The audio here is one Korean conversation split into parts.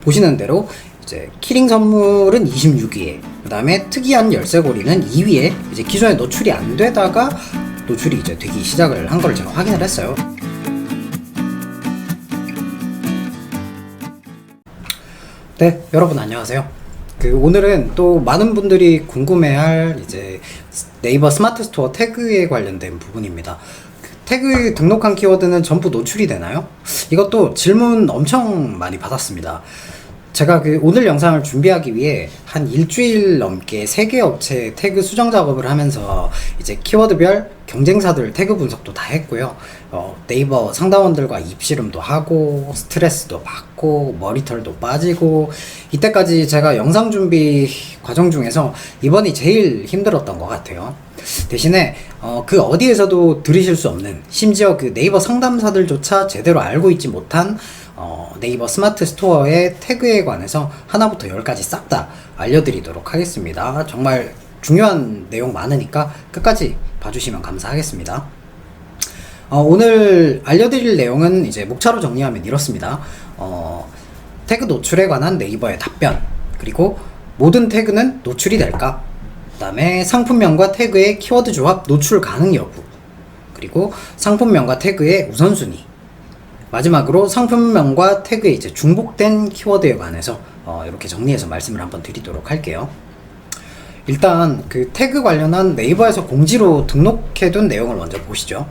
보시는 대로 이제 키링 선물은 26위에, 그 다음에 특이한 열쇠고리는 2위에 이제 기존에 노출이 안 되다가 노출이 이제 되기 시작을 한 걸 제가 확인을 했어요. 네, 여러분 안녕하세요. 오늘은 또 많은 분들이 궁금해할 이제 네이버 스마트 스토어 태그에 관련된 부분입니다. 태그 등록한 키워드는 전부 노출이 되나요? 이것도 질문 엄청 많이 받았습니다. 제가 오늘 영상을 준비하기 위해 한 일주일 넘게 3개 업체 태그 수정 작업을 하면서 이제 키워드별 경쟁사들 태그 분석도 다 했고요. 네이버 상담원들과 입씨름도 하고 스트레스도 받고 머리털도 빠지고, 이때까지 제가 영상 준비 과정 중에서 이번이 제일 힘들었던 것 같아요. 대신에 그 어디에서도 들으실 수 없는, 심지어 네이버 상담사들조차 제대로 알고 있지 못한 네이버 스마트 스토어의 태그에 관해서 하나부터 10까지 싹 다 알려드리도록 하겠습니다. 정말 중요한 내용 많으니까 끝까지 봐주시면 감사하겠습니다. 오늘 알려드릴 내용은 이제 목차로 정리하면 이렇습니다. 태그 노출에 관한 네이버의 답변, 그리고 모든 태그는 노출이 될까? 그 다음에 상품명과 태그의 키워드 조합 노출 가능 여부, 그리고 상품명과 태그의 우선순위, 마지막으로 상품명과 태그의 이제 중복된 키워드에 관해서 이렇게 정리해서 말씀을 한번 드리도록 할게요. 일단 태그 관련한 네이버에서 공지로 등록해둔 내용을 먼저 보시죠.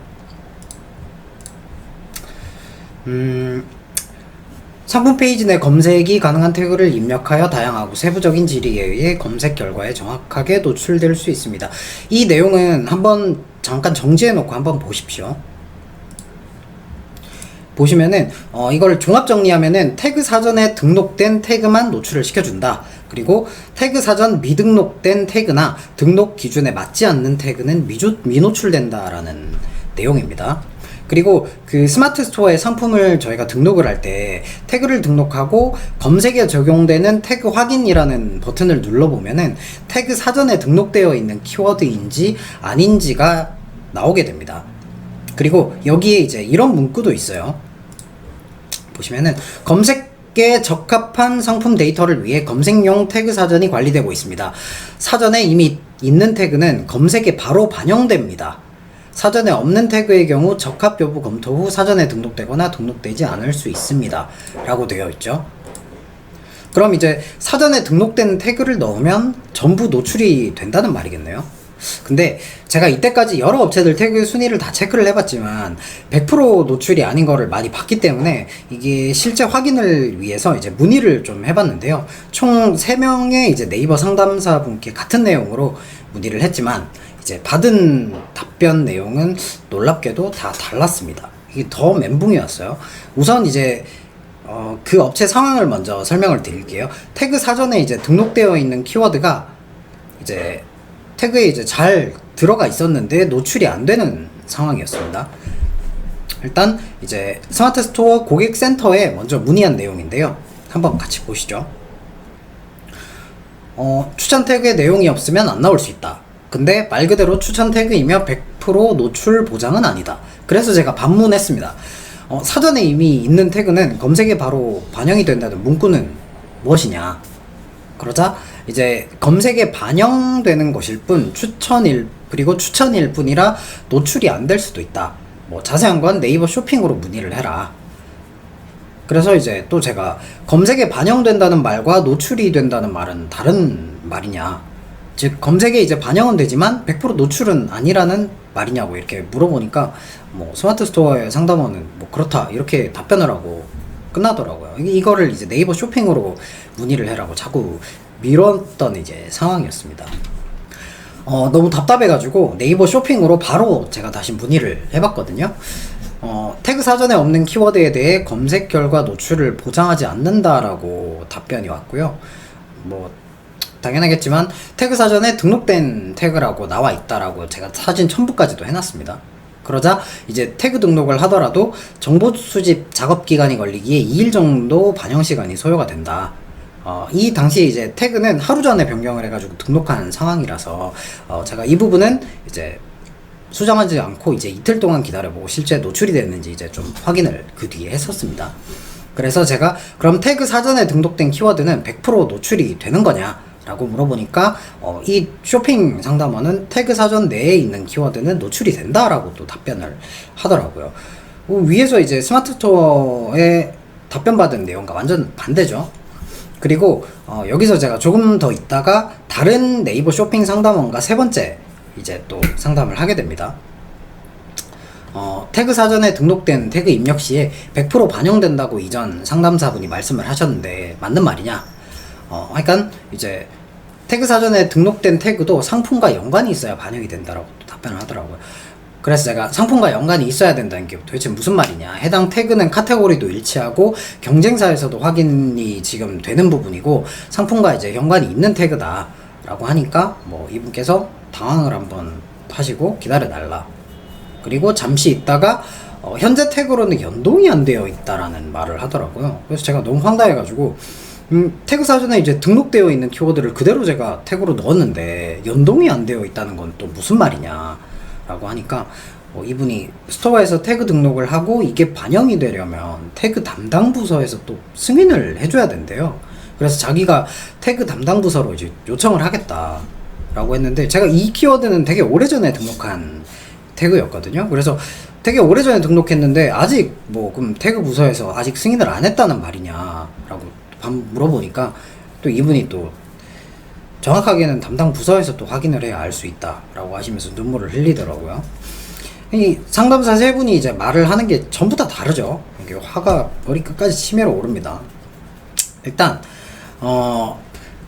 상품 페이지 내 검색이 가능한 태그를 입력하여 다양하고 세부적인 질의에 의해 검색 결과에 정확하게 노출될 수 있습니다. 이 내용은 한번 잠깐 정지해 놓고 한번 보십시오. 보시면은 이걸 종합 정리하면은 태그 사전에 등록된 태그만 노출을 시켜준다. 그리고 태그 사전 미등록된 태그나 등록 기준에 맞지 않는 태그는 미노출된다 라는 내용입니다. 그리고 스마트 스토어에 상품을 저희가 등록을 할 때 태그를 등록하고 검색에 적용되는 태그 확인이라는 버튼을 눌러보면은 태그 사전에 등록되어 있는 키워드인지 아닌지가 나오게 됩니다. 그리고 여기에 이제 이런 문구도 있어요. 보시면은 검색에 적합한 상품 데이터를 위해 검색용 태그 사전이 관리되고 있습니다. 사전에 이미 있는 태그는 검색에 바로 반영됩니다. 사전에 없는 태그의 경우 적합 여부 검토 후 사전에 등록되거나 등록되지 않을 수 있습니다 라고 되어 있죠. 그럼 이제 사전에 등록된 태그를 넣으면 전부 노출이 된다는 말이겠네요. 근데 제가 이때까지 여러 업체들 태그 순위를 다 체크를 해봤지만 100% 노출이 아닌 거를 많이 봤기 때문에 이게 실제 확인을 위해서 이제 문의를 좀 해봤는데요. 총 3명의 이제 네이버 상담사 분께 같은 내용으로 문의를 했지만 이제 받은 답변 내용은 놀랍게도 다 달랐습니다. 이게 더 멘붕이 왔어요. 우선 이제 그 업체 상황을 먼저 설명을 드릴게요. 태그 사전에 이제 등록되어 있는 키워드가 이제 태그에 이제 잘 들어가 있었는데 노출이 안 되는 상황이었습니다. 일단 이제 스마트 스토어 고객센터에 먼저 문의한 내용인데요. 한번 같이 보시죠. 추천 태그에 내용이 없으면 안 나올 수 있다. 근데 말 그대로 추천 태그이며 100% 노출 보장은 아니다. 그래서 제가 반문했습니다. 사전에 이미 있는 태그는 검색에 바로 반영이 된다는 문구는 무엇이냐. 그러자 이제 검색에 반영되는 것일 뿐 그리고 추천일 뿐이라 노출이 안 될 수도 있다. 자세한 건 네이버 쇼핑으로 문의를 해라. 그래서 이제 또 제가 검색에 반영된다는 말과 노출이 된다는 말은 다른 말이냐, 즉 검색에 이제 반영은 되지만 100% 노출은 아니라는 말이냐고 이렇게 물어보니까 스마트 스토어의 상담원은 그렇다 이렇게 답변을 하고 끝나더라고요. 이거를 이제 네이버 쇼핑으로 문의를 해라고 자꾸 미뤘던 이제 상황이었습니다. 너무 답답해가지고 네이버 쇼핑으로 바로 제가 다시 문의를 해봤거든요. 태그 사전에 없는 키워드에 대해 검색 결과 노출을 보장하지 않는다라고 답변이 왔고요. 당연하겠지만 태그 사전에 등록된 태그라고 나와 있다라고 제가 사진 첨부까지도 해놨습니다. 그러자 이제 태그 등록을 하더라도 정보 수집 작업 기간이 걸리기에 2일 정도 반영 시간이 소요가 된다. 이 당시에 이제 태그는 하루 전에 변경을 해가지고 등록한 상황이라서 제가 이 부분은 이제 수정하지 않고 이제 이틀 동안 기다려보고 실제 노출이 됐는지 이제 좀 확인을 그 뒤에 했었습니다. 그래서 제가 그럼 태그 사전에 등록된 키워드는 100% 노출이 되는 거냐 라고 물어보니까 이 쇼핑 상담원은 태그 사전 내에 있는 키워드는 노출이 된다라고 또 답변을 하더라고요. 위에서 이제 스마트 스토어에 답변 받은 내용과 완전 반대죠. 그리고 여기서 제가 조금 더 있다가 다른 네이버 쇼핑 상담원과 세 번째 이제 또 상담을 하게 됩니다. 태그 사전에 등록된 태그 입력 시에 100% 반영된다고 이전 상담사분이 말씀을 하셨는데 맞는 말이냐? 그러니까 이제 태그 사전에 등록된 태그도 상품과 연관이 있어야 반영이 된다라고 또 답변을 하더라고요. 그래서 제가 상품과 연관이 있어야 된다는 게 도대체 무슨 말이냐, 해당 태그는 카테고리도 일치하고 경쟁사에서도 확인이 지금 되는 부분이고 상품과 이제 연관이 있는 태그다 라고 하니까 뭐 이분께서 당황을 한번 하시고 기다려 달라, 그리고 잠시 있다가 현재 태그로는 연동이 안 되어 있다라는 말을 하더라고요. 그래서 제가 너무 황당해가지고 태그 사전에 이제 등록되어 있는 키워드를 그대로 제가 태그로 넣었는데 연동이 안 되어 있다는 건 또 무슨 말이냐 라고 하니까 이분이 스토어에서 태그 등록을 하고 이게 반영이 되려면 태그 담당 부서에서 또 승인을 해줘야 된대요. 그래서 자기가 태그 담당 부서로 이제 요청을 하겠다 라고 했는데, 제가 이 키워드는 되게 오래전에 등록한 태그였거든요. 그래서 되게 오래전에 등록했는데 아직 뭐 그럼 태그 부서에서 아직 승인을 안 했다는 말이냐 라고 물어보니까 또 이분이 또 정확하게는 담당 부서에서 또 확인을 해야 알 수 있다 라고 하시면서 눈물을 흘리더라고요. 이 상담사 세 분이 이제 말을 하는 게 전부 다 다르죠. 이게 화가 머리끝까지 치밀어 오릅니다. 일단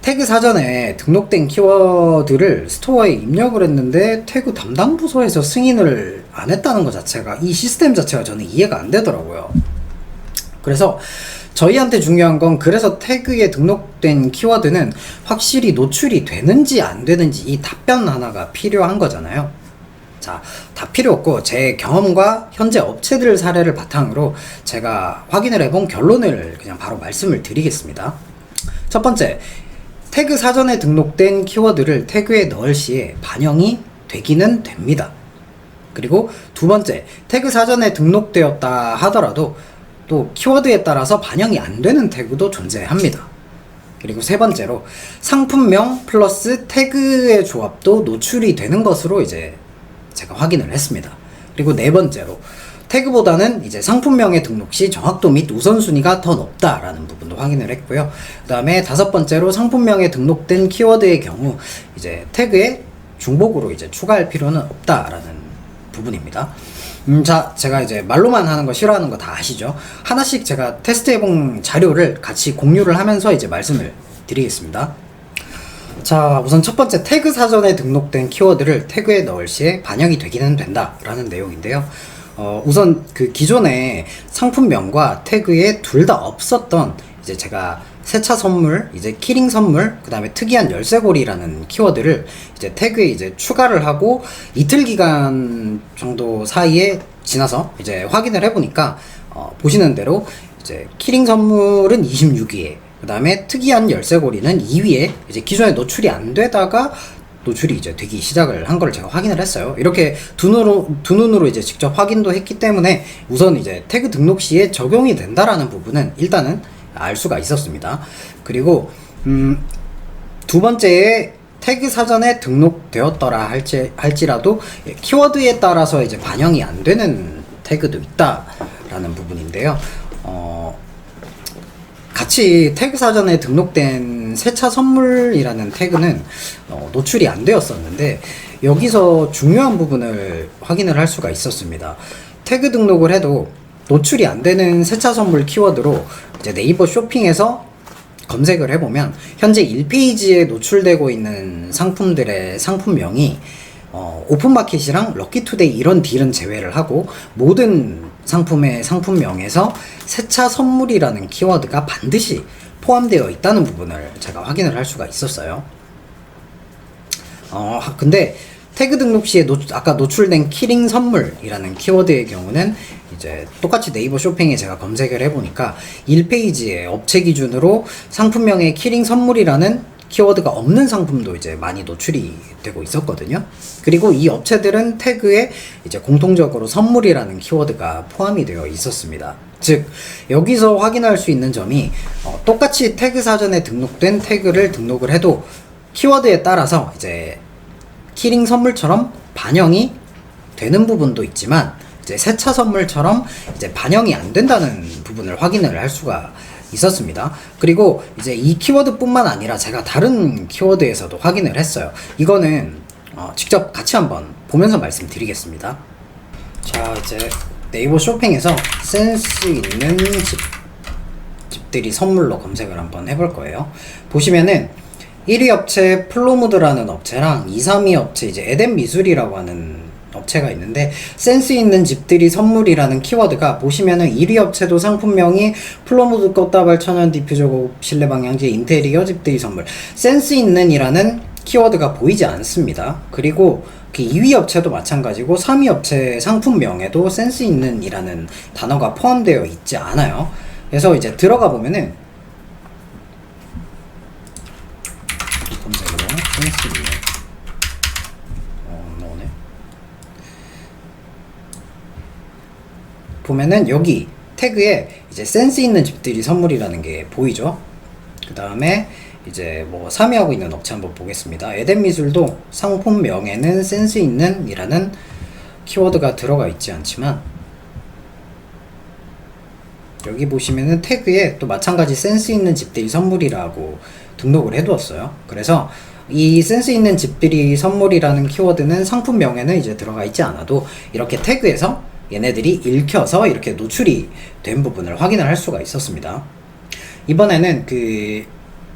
태그 사전에 등록된 키워드를 스토어에 입력을 했는데 태그 담당 부서에서 승인을 안 했다는 것 자체가, 이 시스템 자체가 저는 이해가 안 되더라고요. 그래서 저희한테 중요한 건, 그래서 태그에 등록된 키워드는 확실히 노출이 되는지 안 되는지 이 답변 하나가 필요한 거잖아요. 자, 다 필요 없고 제 경험과 현재 업체들 사례를 바탕으로 제가 확인을 해본 결론을 그냥 바로 말씀을 드리겠습니다. 첫 번째, 태그 사전에 등록된 키워드를 태그에 넣을 시에 반영이 되기는 됩니다. 그리고 두 번째, 태그 사전에 등록되었다 하더라도 또 키워드에 따라서 반영이 안 되는 태그도 존재합니다. 그리고 세 번째로, 상품명 플러스 태그의 조합도 노출이 되는 것으로 이제 제가 확인을 했습니다. 그리고 네 번째로, 태그보다는 이제 상품명의 등록 시 정확도 및 우선순위가 더 높다라는 부분도 확인을 했고요. 그 다음에 다섯 번째로, 상품명에 등록된 키워드의 경우 이제 태그에 중복으로 이제 추가할 필요는 없다라는 부분입니다. 자, 제가 이제 말로만 하는 거 싫어하는 거 다 아시죠? 하나씩 제가 테스트해본 자료를 같이 공유를 하면서 이제 말씀을 드리겠습니다. 자, 우선 첫 번째, 태그 사전에 등록된 키워드를 태그에 넣을 시에 반영이 되기는 된다라는 내용인데요. 우선 그 기존에 상품명과 태그에 둘 다 없었던 이제 제가 세차 선물, 이제 키링 선물, 그 다음에 특이한 열쇠고리라는 키워드를 이제 태그에 이제 추가를 하고 이틀 기간 정도 사이에 지나서 이제 확인을 해보니까 보시는 대로 이제 키링 선물은 26위에, 그 다음에 특이한 열쇠고리는 2위에 이제 기존에 노출이 안 되다가 노출이 이제 되기 시작을 한 걸 제가 확인을 했어요. 이렇게 두 눈으로 이제 직접 확인도 했기 때문에 우선 이제 태그 등록 시에 적용이 된다라는 부분은 일단은 알 수가 있었습니다. 그리고 두 번째에, 태그 사전에 등록되었더라 할지라도 키워드에 따라서 이제 반영이 안 되는 태그도 있다라는 부분인데요. 같이 태그 사전에 등록된 세차 선물이라는 태그는 노출이 안 되었었는데, 여기서 중요한 부분을 확인을 할 수가 있었습니다. 태그 등록을 해도 노출이 안 되는 세차 선물 키워드로 이제 네이버 쇼핑에서 검색을 해보면 현재 1페이지에 노출되고 있는 상품들의 상품명이 오픈마켓이랑 럭키투데이 이런 딜은 제외를 하고 모든 상품의 상품명에서 세차 선물이라는 키워드가 반드시 포함되어 있다는 부분을 제가 확인을 할 수가 있었어요. 근데 태그 등록 시에 아까 노출된 키링 선물이라는 키워드의 경우는 이제 똑같이 네이버 쇼핑에 제가 검색을 해보니까 1페이지에 업체 기준으로 상품명에 키링 선물이라는 키워드가 없는 상품도 이제 많이 노출이 되고 있었거든요. 그리고 이 업체들은 태그에 이제 공통적으로 선물이라는 키워드가 포함이 되어 있었습니다. 즉 여기서 확인할 수 있는 점이 똑같이 태그 사전에 등록된 태그를 등록을 해도 키워드에 따라서 이제 키링 선물처럼 반영이 되는 부분도 있지만 이제 세차 선물처럼 이제 반영이 안 된다는 부분을 확인을 할 수가 있었습니다. 그리고 이제 이 키워드뿐만 아니라 제가 다른 키워드에서도 확인을 했어요. 이거는 직접 같이 한번 보면서 말씀드리겠습니다. 자, 이제 네이버 쇼핑에서 센스 있는 집들이 선물로 검색을 한번 해볼 거예요. 보시면은 1위 업체 플로무드라는 업체랑 2, 3위 업체 이제 에덴 미술이라고 하는 업체가 있는데, 센스 있는 집들이 선물이라는 키워드가 보시면은 1위 업체도 상품명이 플로무드 꽃다발 천연 디퓨저 고급 실내 방향제 인테리어 집들이 선물, 센스 있는 이라는 키워드가 보이지 않습니다. 그리고 그 2위 업체도 마찬가지고 3위 업체 상품명에도 센스 있는 이라는 단어가 포함되어 있지 않아요. 그래서 이제 들어가 보면은 검색으로 센스 있는 나오네. 보면은 여기 태그에 이제 센스 있는 집들이 선물이라는 게 보이죠. 그 다음에 이제 뭐 3위하고 있는 업체 한번 보겠습니다. 에덴 미술도 상품명에는 센스 있는 이라는 키워드가 들어가 있지 않지만, 여기 보시면은 태그에 또 마찬가지 센스 있는 집들이 선물이라고 등록을 해두었어요. 그래서 이 센스 있는 집들이 선물이라는 키워드는 상품명에는 이제 들어가 있지 않아도 이렇게 태그에서 얘네들이 읽혀서 이렇게 노출이 된 부분을 확인을 할 수가 있었습니다. 이번에는 그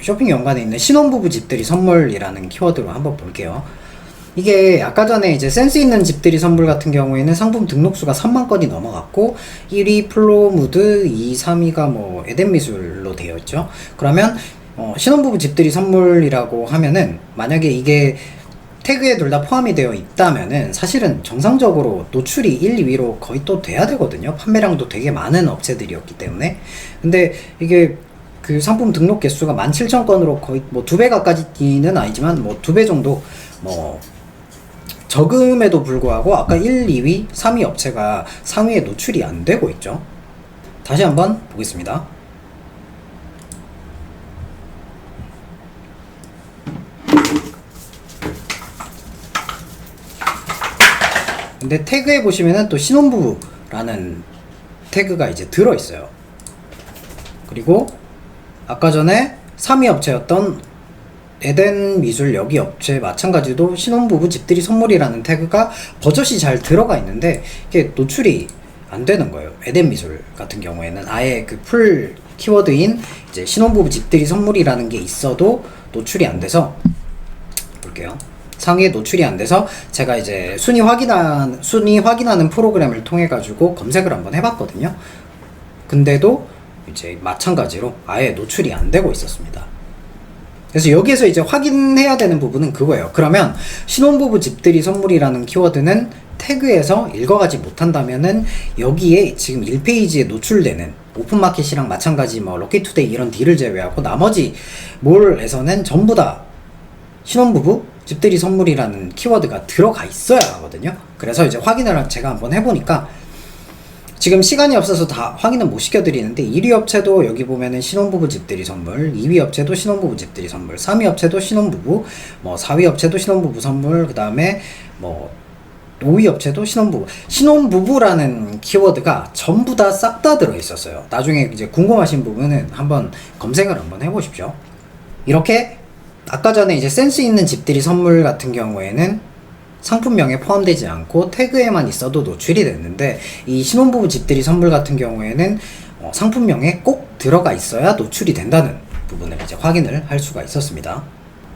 쇼핑 연관에 있는 신혼부부 집들이 선물이라는 키워드로 한번 볼게요. 이게 아까 전에 이제 센스 있는 집들이 선물 같은 경우에는 상품 등록수가 3만 건이 넘어갔고 1위 플로무드, 2, 3위가 뭐 에덴 미술로 되어 있죠. 그러면 신혼부부 집들이 선물이라고 하면은 만약에 이게 태그에 둘 다 포함이 되어 있다면은 사실은 정상적으로 노출이 1, 2위로 거의 또 돼야 되거든요. 판매량도 되게 많은 업체들이었기 때문에. 근데 이게 그 상품 등록 개수가 17,000건으로 거의 뭐 2배 가까이는 아니지만 뭐 2배 정도 뭐 적음에도 불구하고 아까 1, 2위, 3위 업체가 상위에 노출이 안 되고 있죠. 다시 한번 보겠습니다. 근데 태그에 보시면은 또 신혼부부라는 태그가 이제 들어있어요. 그리고 아까 전에 3위 업체였던 에덴 미술 여기 업체 마찬가지로 신혼부부 집들이 선물이라는 태그가 버젓이 잘 들어가 있는데 이게 노출이 안 되는 거예요. 에덴 미술 같은 경우에는 아예 그 풀 키워드인 이제 신혼부부 집들이 선물이라는 게 있어도 노출이 안 돼서, 볼게요. 상위에 노출이 안 돼서 제가 이제 순위 확인하는 프로그램을 통해 가지고 검색을 한번 해봤거든요. 근데도 이제 마찬가지로 아예 노출이 안 되고 있었습니다. 그래서 여기에서 이제 확인해야 되는 부분은 그거예요. 그러면 신혼부부 집들이 선물이라는 키워드는 태그에서 읽어가지 못한다면은 여기에 지금 1페이지에 노출되는 오픈마켓이랑 마찬가지 뭐 럭키투데이 이런 딜을 제외하고 나머지 몰에서는 전부 다 신혼부부 집들이 선물이라는 키워드가 들어가 있어야 하거든요. 그래서 이제 확인을 제가 한번 해보니까 지금 시간이 없어서 다 확인은 못 시켜드리는데 1위 업체도 여기 보면은 신혼부부 집들이 선물, 2위 업체도 신혼부부 집들이 선물, 3위 업체도 신혼부부, 뭐 4위 업체도 신혼부부 선물, 그 다음에 뭐 5위 업체도 신혼부부라는 키워드가 전부 다 싹 다 들어있었어요. 나중에 이제 궁금하신 부분은 한번 검색을 한번 해보십시오. 이렇게 아까 전에 이제 센스 있는 집들이 선물 같은 경우에는 상품명에 포함되지 않고 태그에만 있어도 노출이 됐는데, 이 신혼부부 집들이 선물 같은 경우에는 상품명에 꼭 들어가 있어야 노출이 된다는 부분을 이제 확인을 할 수가 있었습니다.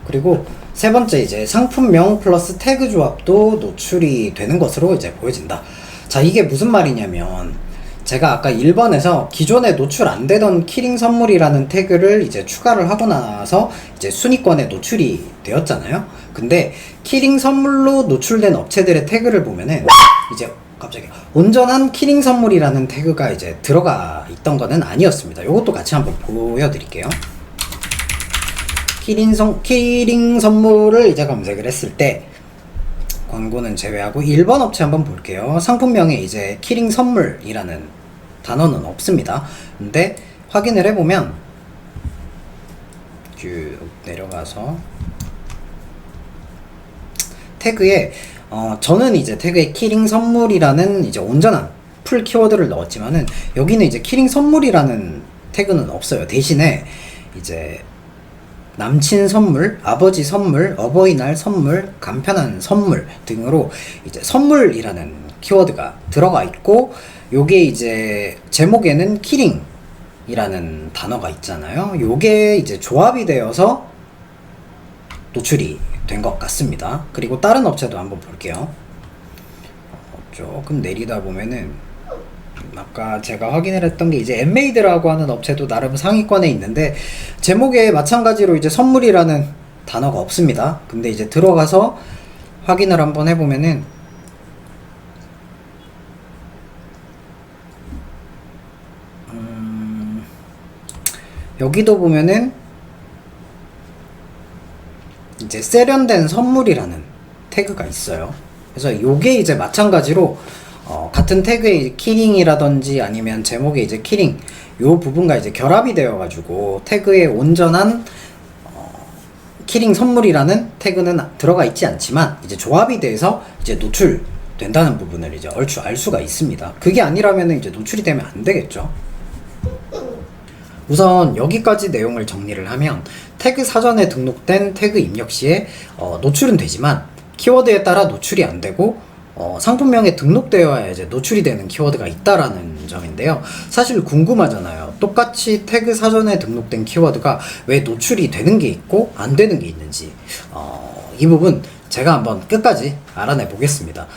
그리고 세 번째, 이제 상품명 플러스 태그 조합도 노출이 되는 것으로 이제 보여진다. 자, 이게 무슨 말이냐면 제가 아까 1번에서 기존에 노출 안 되던 키링 선물이라는 태그를 이제 추가를 하고 나서 이제 순위권에 노출이 되었잖아요. 근데 키링 선물로 노출된 업체들의 태그를 보면은 이제 갑자기 온전한 키링 선물이라는 태그가 이제 들어가 있던 거는 아니었습니다. 이것도 같이 한번 보여드릴게요. 키링 선물을 이제 검색을 했을 때 광고는 제외하고 1번 업체 한번 볼게요. 상품명에 이제 키링 선물이라는 단어는 없습니다. 근데 확인을 해보면 쭉 내려가서 태그에 저는 이제 태그에 키링 선물이라는 이제 온전한 풀 키워드를 넣었지만은 여기는 이제 키링 선물이라는 태그는 없어요. 대신에 이제 남친 선물, 아버지 선물, 어버이날 선물, 간편한 선물 등으로 이제 선물이라는 키워드가 들어가 있고, 요게 이제 제목에는 키링이라는 단어가 있잖아요. 요게 이제 조합이 되어서 노출이 된 것 같습니다. 그리고 다른 업체도 한번 볼게요. 조금 내리다 보면은 아까 제가 확인을 했던 게 이제 엠메이드라고 하는 업체도 나름 상위권에 있는데 제목에 마찬가지로 이제 선물이라는 단어가 없습니다. 근데 이제 들어가서 확인을 한번 해보면은 여기도 보면은 이제 세련된 선물이라는 태그가 있어요. 그래서 요게 이제 마찬가지로 같은 태그에 키링이라든지 아니면 제목에 이제 키링 요 부분과 이제 결합이 되어 가지고 태그에 온전한 키링 선물이라는 태그는 들어가 있지 않지만 이제 조합이 돼서 이제 노출된다는 부분을 이제 얼추 알 수가 있습니다. 그게 아니라면 이제 노출이 되면 안 되겠죠. 우선 여기까지 내용을 정리를 하면 태그 사전에 등록된 태그 입력 시에 노출은 되지만 키워드에 따라 노출이 안 되고 상품명에 등록되어야 이제 노출이 되는 키워드가 있다라는 점인데요. 사실 궁금하잖아요. 똑같이 태그 사전에 등록된 키워드가 왜 노출이 되는 게 있고 안 되는 게 있는지 이 부분 제가 한번 끝까지 알아내 보겠습니다.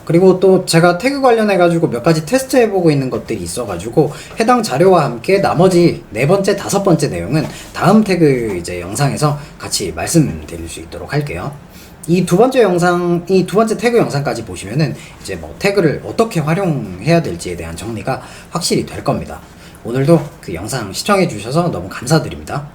그리고 또 제가 태그 관련해 가지고 몇 가지 테스트 해보고 있는 것들이 있어 가지고 해당 자료와 함께 나머지 네 번째, 다섯 번째 내용은 다음 태그 이제 영상에서 같이 말씀드릴 수 있도록 할게요. 이 두 번째 태그 영상까지 보시면은 이제 뭐 태그를 어떻게 활용해야 될지에 대한 정리가 확실히 될 겁니다. 오늘도 그 영상 시청해 주셔서 너무 감사드립니다.